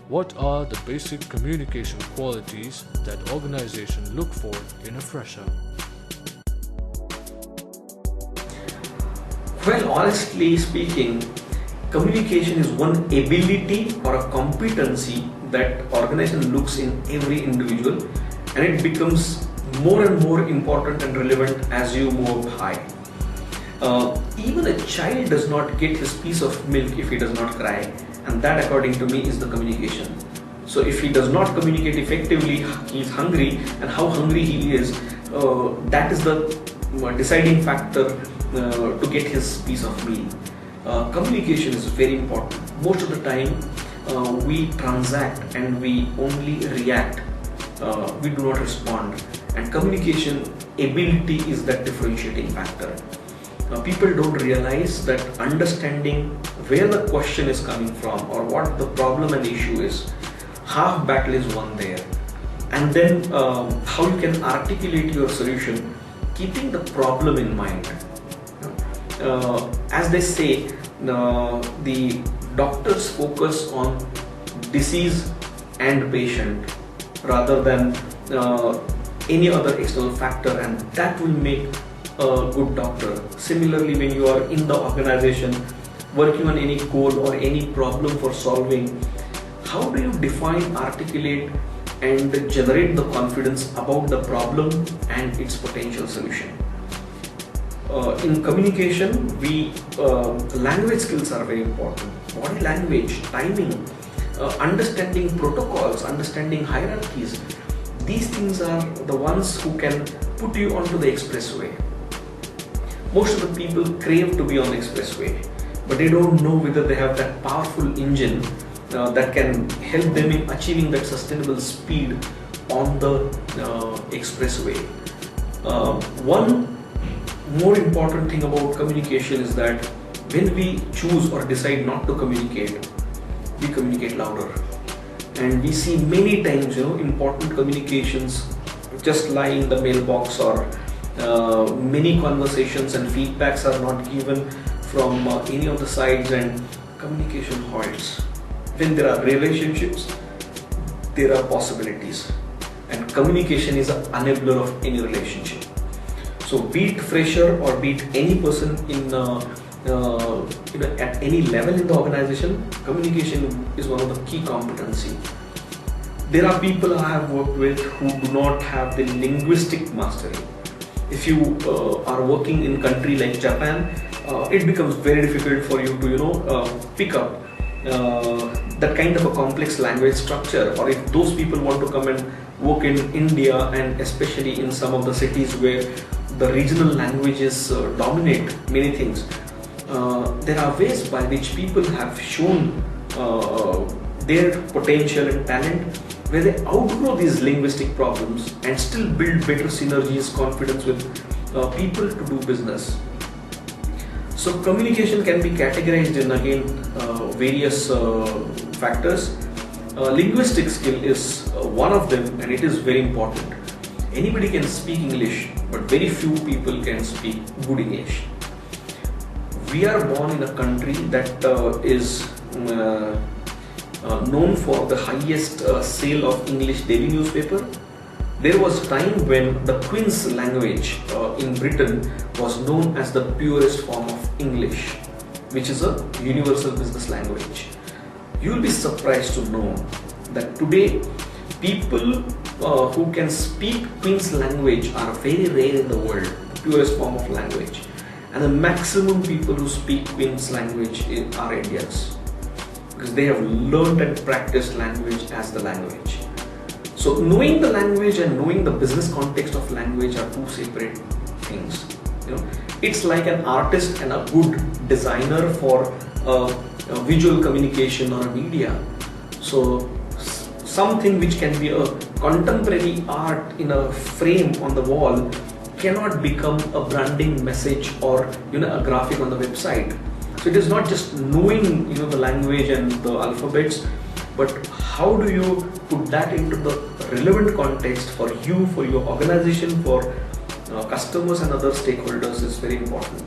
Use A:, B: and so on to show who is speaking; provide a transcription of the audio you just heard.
A: What are the basic communication qualities that organizations look for in a fresher?
B: Well, honestly speaking, communication is one ability or a competency that organization looks in every individual, and it becomes more and more important and relevant as you move up high. Even a child does not get his piece of milk if he does not cry, and that, according to me, is the communication. So if he does not communicate effectively, he is hungry, and how hungry he is, that is the deciding factor to get his piece of meal. Communication is very important. Most of the time, we transact and we only react. We do not respond, and communication ability is that differentiating factor. People don't realize that understanding where the question is coming from or what the problem and issue is, half battle is won there. And then how you can articulate your solution keeping the problem in mind. As they say, the doctors focus on disease and patient rather than any other external factor, and that will make a good doctor. Similarly, when you are in the organization working on any goal or any problem for solving, how do you define, articulate and generate the confidence about the problem and its potential solution? In communication, language skills are very important. Body language, timing, understanding protocols, understanding hierarchies. These things are the ones who can put you onto the expressway. Most of the people crave to be on the expressway, but they don't know whether they have that powerful engine that can help them in achieving that sustainable speed on the expressway. One more important thing about communication is that when we choose or decide not to communicate, we communicate louder. And we see many times, important communications just lie in the mailbox, or many conversations and feedbacks are not given from any of the sides, and communication halts. When there are relationships, there are possibilities, and communication is an enabler of any relationship. So be it fresher or be it any person in at any level in the organization, communication is one of the key competency. There are people I have worked with who do not have the linguistic mastery. If you are working in a country like Japan, it becomes very difficult for you to pick up that kind of a complex language structure. Or if those people want to come and work in India, and especially in some of the cities where the regional languages dominate many things, there are ways by which people have shown their potential and talent, where they outgrow these linguistic problems and still build better synergies, confidence with people to do business. So communication can be categorized in, again, various factors. Linguistic skill is one of them, and it is very important. Anybody can speak English, but very few people can speak good English. We are born in a country that is known for the highest sale of English daily newspaper. There was a time when the Queen's language in Britain was known as the purest form of English, which is a universal business language. You will be surprised to know that today people who can speak Queen's language are very rare in the world, the purest form of language. And the maximum people who speak Queen's language are Indians, because they have learned and practiced language as the language. So knowing the language and knowing the business context of language are two separate things. It's like an artist and a good designer for visual communication or media. So something which can be a contemporary art in a frame on the wall cannot become a branding message or a graphic on the website. So it is not just knowing the language and the alphabets, but how do you put that into the relevant context for you, for your organization, for customers and other stakeholders is very important.